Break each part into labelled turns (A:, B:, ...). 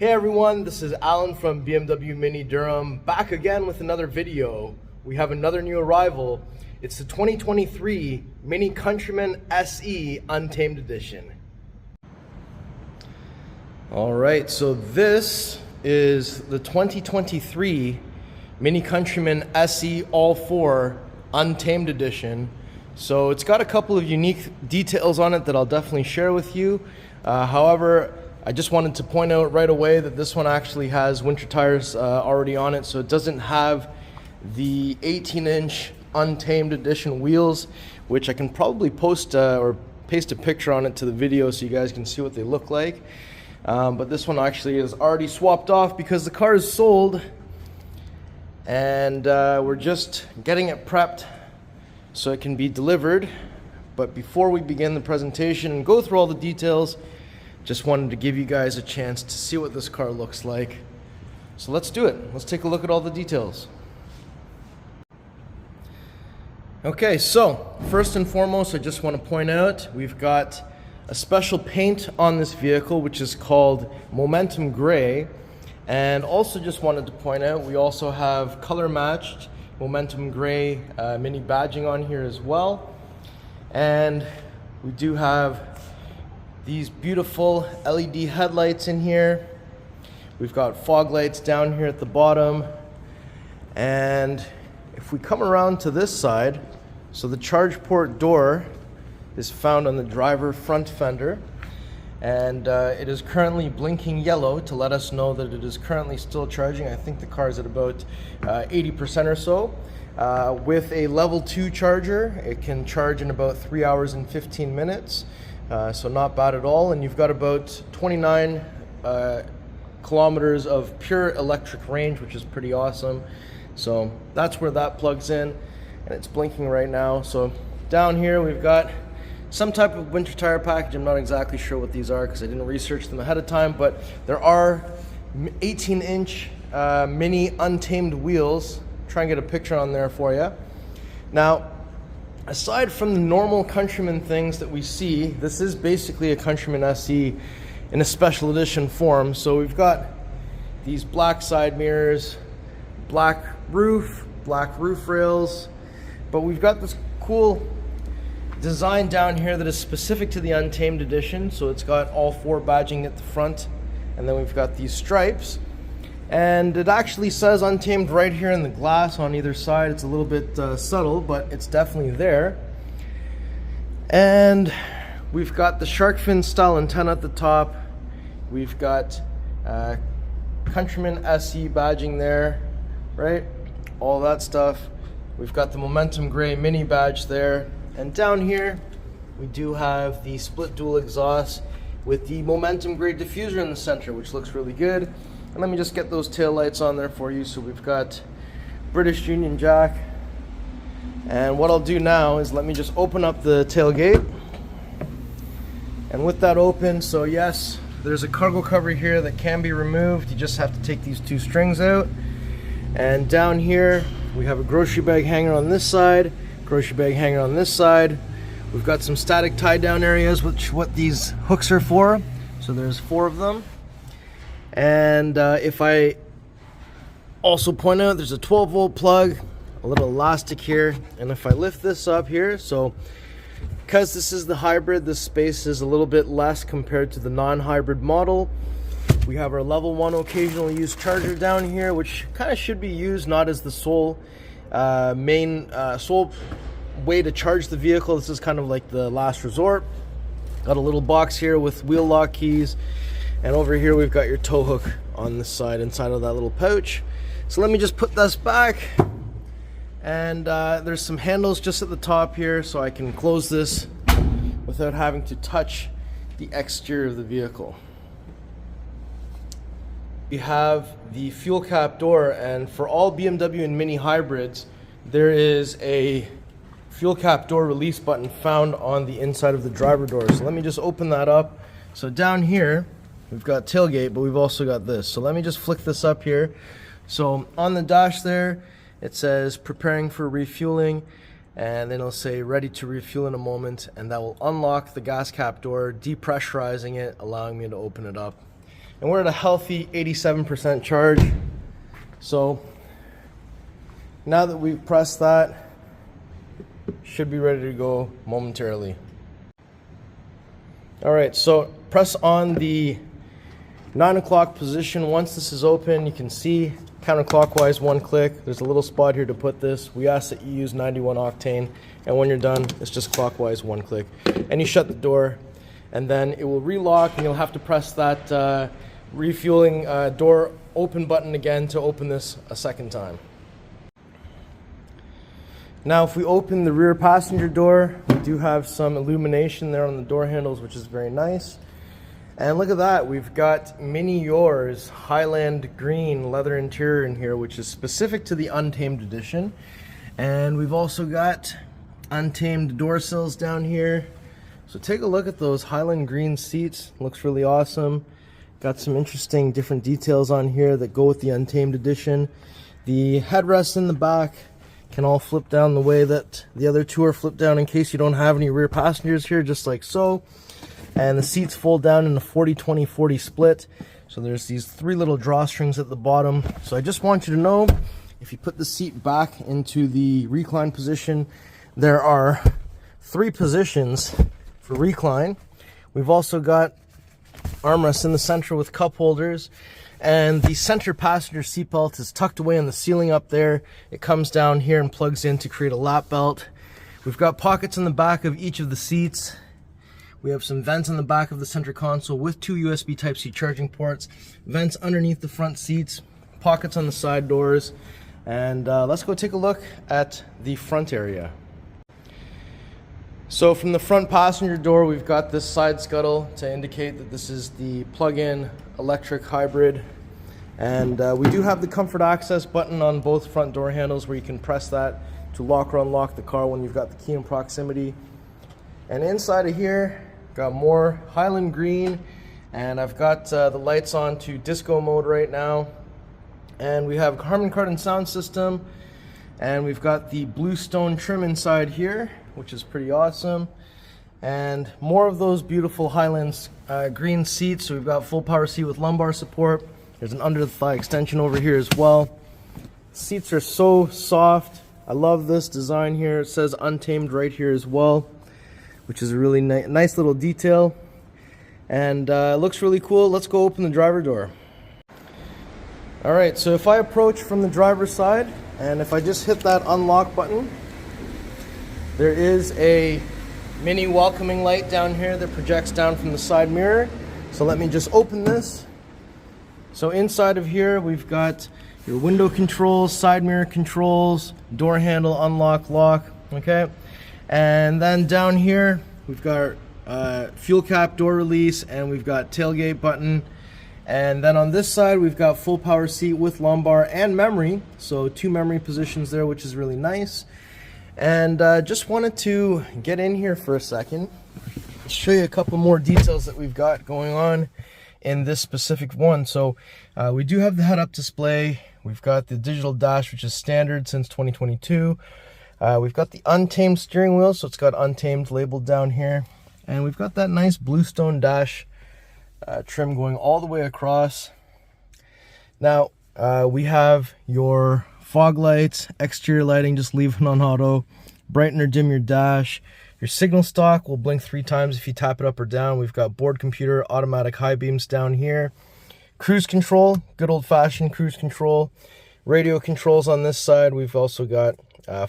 A: Hey everyone, this is Alan from BMW Mini Durham, back again with another video. We have another new arrival. It's the 2023 Mini Countryman SE Untamed Edition. Alright, so this is the 2023 Mini Countryman SE All-4 Untamed Edition. So it's got a couple of unique details on it that I'll definitely share with you. However, I just wanted to point out right away that this one actually has winter tires already on it, so it doesn't have the 18-inch Untamed Edition wheels, which I can probably post or paste a picture on it to the video so you guys can see what they look like. But this one actually is already swapped off because the car is sold, and we're just getting it prepped so it can be delivered. But before we begin the presentation and go through all the details, just wanted to give you guys a chance to see what this car looks like. So let's do it. Let's take a look at all the details. Okay, so first and foremost, I just want to point out we've got a special paint on this vehicle, which is called Momentum Gray. And also just wanted to point out we also have color matched Momentum Gray mini badging on here as well. And we do have these beautiful LED headlights in here. We've got fog lights down here at the bottom. And if we come around to this side, so the charge port door is found on the driver front fender. And it is currently blinking yellow to let us know that it is currently still charging. I think the car is at about 80% or so. With a level 2 charger, it can charge in about 3 hours and 15 minutes. So not bad at all, and you've got about 29 kilometers of pure electric range, which is pretty awesome. So that's where that plugs in, and it's blinking right now. So down here we've got some type of winter tire package. I'm not exactly sure what these are because I didn't research them ahead of time, but there are 18-inch mini Untamed wheels. Try and get a picture on there for you. Now, aside from the normal Countryman things that we see, this is basically a Countryman SE in a special edition form. So we've got these black side mirrors, black roof rails, but we've got this cool design down here that is specific to the Untamed Edition. So it's got all 4 badging at the front, and then we've got these stripes. And it actually says Untamed right here in the glass on either side. It's a little bit subtle, but it's definitely there. And we've got the shark fin style antenna at the top. We've got Countryman SE badging there, right? All that stuff. We've got the Momentum Gray mini badge there. And down here, we do have the split dual exhaust with the Momentum Gray diffuser in the center, which looks really good. And let me just get those tail lights on there for you. So we've got British Union Jack. And what I'll do now is let me just open up the tailgate. And with that open, so yes, there's a cargo cover here that can be removed. You just have to take these 2 strings out. And down here, we have a grocery bag hanger on this side, grocery bag hanger on this side. We've got some static tie down areas, which what these hooks are for. So there's 4 of them. And if I also point out, there's a 12-volt plug, a little elastic here, and if I lift this up here, so because this is the hybrid, this space is a little bit less compared to the non-hybrid model. We have our level 1 occasional use charger down here, which kind of should be used not as the sole sole way to charge the vehicle. This is kind of like the last resort. Got a little box here with wheel lock keys. And over here we've got your tow hook on this side, inside of that little pouch. So let me just put this back. And there's some handles just at the top here, so I can close this without having to touch the exterior of the vehicle. We have the fuel cap door, and for all BMW and Mini hybrids, there is a fuel cap door release button found on the inside of the driver door. So let me just open that up. So down here, we've got tailgate, but we've also got this. So let me just flick this up here. So on the dash there, it says preparing for refueling, and then it'll say ready to refuel in a moment, and that will unlock the gas cap door, depressurizing it, allowing me to open it up. and we're at a healthy 87% charge. So now that we've pressed that, should be ready to go momentarily. All right, so press on the 9 o'clock position. Once this is open, you can see counterclockwise 1 click. There's a little spot here to put this. We ask that you use 91 octane, and when you're done, it's just clockwise 1 click. And you shut the door, and then it will relock, and you'll have to press that refueling door open button again to open this a second time. Now if we open the rear passenger door, we do have some illumination there on the door handles, which is very nice. And look at that, we've got Mini Yours Highland green leather interior in here, which is specific to the Untamed Edition. And we've also got Untamed door sills down here. So take a look at those Highland green seats, looks really awesome. Got some interesting different details on here that go with the Untamed Edition. The headrests in the back can all flip down the way that the other two are flipped down in case you don't have any rear passengers here, just like so. And the seats fold down in a 40-20-40 split. So there's these 3 little drawstrings at the bottom. So I just want you to know, if you put the seat back into the recline position, there are 3 positions for recline. We've also got armrests in the center with cup holders. And the center passenger seat belt is tucked away in the ceiling up there. It comes down here and plugs in to create a lap belt. We've got pockets in the back of each of the seats. We have some vents on the back of the center console with 2 USB Type-C charging ports, vents underneath the front seats, pockets on the side doors. And let's go take a look at the front area. So from the front passenger door, we've got this side scuttle to indicate that this is the plug-in electric hybrid. And we do have the comfort access button on both front door handles where you can press that to lock or unlock the car when you've got the key in proximity. And inside of here, got more Highland green, and I've got the lights on to disco mode right now. And we have Harman Kardon sound system, and we've got the bluestone trim inside here, which is pretty awesome. And more of those beautiful Highlands green seats. So we've got full power seat with lumbar support. There's an under the thigh extension over here as well. Seats are so soft. I love this design here. It says Untamed right here as well, which is a really nice little detail. And it looks really cool. Let's go open the driver door. All right, so if I approach from the driver's side, and if I just hit that unlock button, there is a mini welcoming light down here that projects down from the side mirror. So let me just open this. So inside of here, we've got your window controls, side mirror controls, door handle, unlock, lock, okay? And then down here, we've got fuel cap door release, and we've got tailgate button. And then on this side, we've got full power seat with lumbar and memory. So 2 memory positions there, which is really nice. And just wanted to get in here for a second, show you a couple more details that we've got going on in this specific one. So we do have the head-up display. We've got the digital dash, which is standard since 2022. We've got the Untamed steering wheel, so it's got Untamed labeled down here. And we've got that nice bluestone dash trim going all the way across. Now, we have your fog lights, exterior lighting, just leave it on auto, brighten or dim your dash. Your signal stalk will blink 3 times if you tap it up or down. We've got board computer, automatic high beams down here. Cruise control, good old-fashioned cruise control. Radio controls on this side. We've also got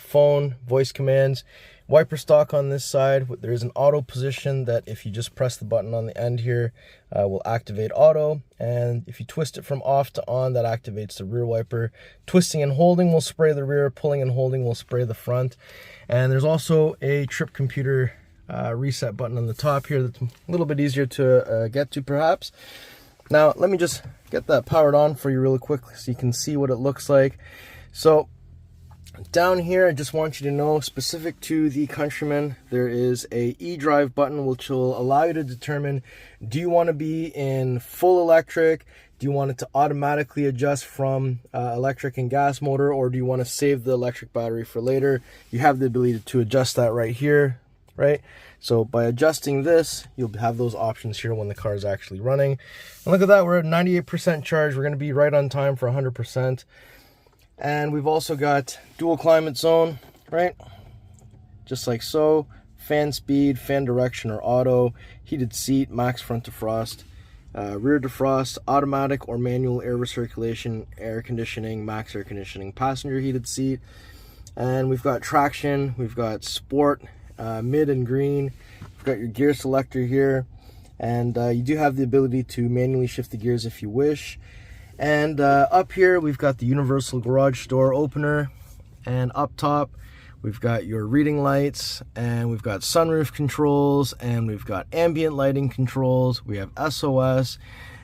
A: phone, voice commands. Wiper stalk on this side. There is an auto position that if you just press the button on the end here, will activate auto. And if you twist it from off to on, that activates the rear wiper. Twisting and holding will spray the rear. Pulling and holding will spray the front. And there's also a trip computer reset button on the top here that's a little bit easier to get to perhaps. Now let me just get that powered on for you really quick so you can see what it looks like. So down here, I just want you to know, specific to the Countryman, there is a eDrive button which will allow you to determine, do you want to be in full electric? Do you want it to automatically adjust from electric and gas motor, or do you want to save the electric battery for later? You have the ability to adjust that right here. right? So by adjusting this, you'll have those options here when the car is actually running. And look at that, we're at 98% charge. We're going to be right on time for 100%. And we've also got dual climate zone, right? Just like so. Fan speed, fan direction or auto, heated seat, max front defrost, rear defrost, automatic or manual air recirculation, air conditioning, max air conditioning, passenger heated seat. And we've got traction, we've got sport, mid and green. We've got your gear selector here, and you do have the ability to manually shift the gears if you wish. And up here we've got the universal garage door opener, and up top we've got your reading lights, and we've got sunroof controls, and we've got ambient lighting controls. We have SOS,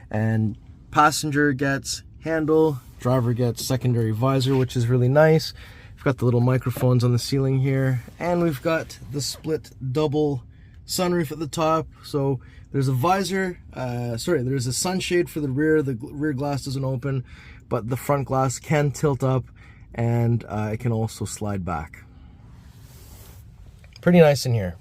A: and passenger gets handle, driver gets secondary visor, which is really nice. We've got the little microphones on the ceiling here, and we've got the split double sunroof at the top. So there's a visor, there's a sunshade for the rear glass doesn't open, but the front glass can tilt up, and it can also slide back. Pretty nice in here.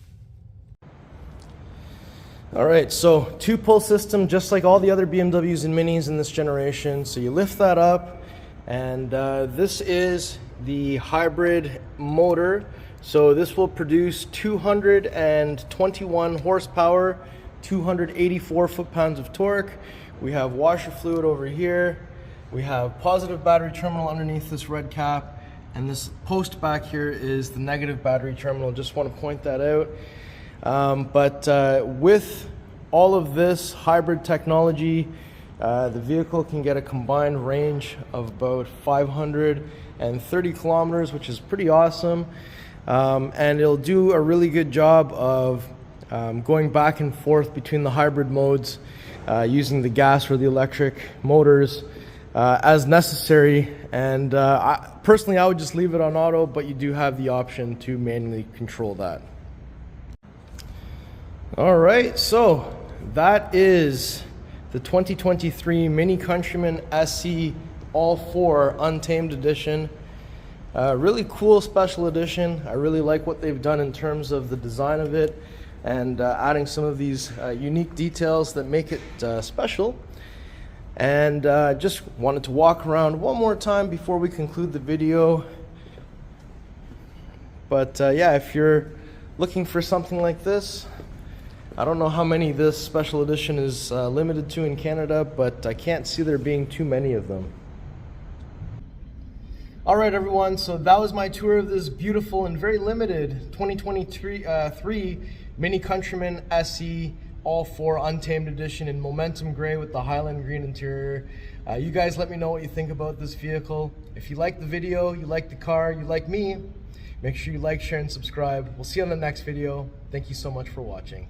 A: All right, so 2-pull system, just like all the other BMWs and Minis in this generation. So you lift that up, and this is the hybrid motor. So this will produce 221 horsepower, 284 foot-pounds of torque. We have washer fluid over here. We have positive battery terminal underneath this red cap. And this post back here is the negative battery terminal. Just want to point that out. With all of this hybrid technology, the vehicle can get a combined range of about 530 kilometers, which is pretty awesome. And it'll do a really good job of going back and forth between the hybrid modes, using the gas or the electric motors as necessary. And personally, I would just leave it on auto, but you do have the option to manually control that. All right, so that is the 2023 Mini Countryman SE All-4 Untamed Edition. Really cool special edition. I really like what they've done in terms of the design of it, and adding some of these unique details that make it special. And just wanted to walk around one more time before we conclude the video. But yeah, if you're looking for something like this, I don't know how many this special edition is limited to in Canada, but I can't see there being too many of them. All right, everyone, so that was my tour of this beautiful and very limited 2023 Mini Countryman SE All-4 Untamed Edition in Momentum Gray with the Highland Green interior. You guys let me know what you think about this vehicle. If you like the video, you like the car, you like me, make sure you like, share, and subscribe. We'll see you on the next video. Thank you so much for watching.